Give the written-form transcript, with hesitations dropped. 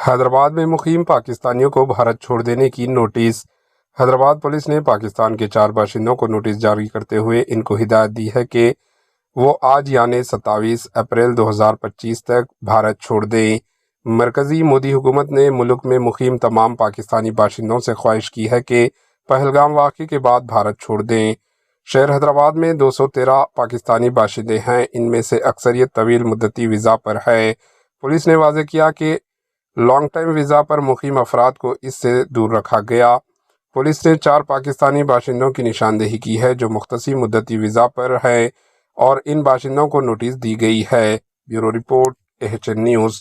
حیدرآباد میں مقیم پاکستانیوں کو بھارت چھوڑ دینے کی نوٹس۔ حیدرآباد پولیس نے پاکستان کے 4 باشندوں کو نوٹس جاری کرتے ہوئے ان کو ہدایت دی ہے کہ وہ آج یعنی 27 اپریل 2025 تک بھارت چھوڑ دیں۔ مرکزی مودی حکومت نے ملک میں مقیم تمام پاکستانی باشندوں سے خواہش کی ہے کہ پہلگام واقعے کے بعد بھارت چھوڑ دیں۔ شہر حیدرآباد میں 213 پاکستانی باشندے ہیں، ان میں سے اکثریت طویل مدتی ویزا پر ہے۔ پولیس نے واضح کیا کہ لانگ ٹائم ویزا پر مقیم افراد کو اس سے دور رکھا گیا۔ پولیس نے 4 پاکستانی باشندوں کی نشاندہی کی ہے جو مختصی مدتی ویزا پر ہے اور ان باشندوں کو نوٹس دی گئی ہے۔ Bureau report AHN news.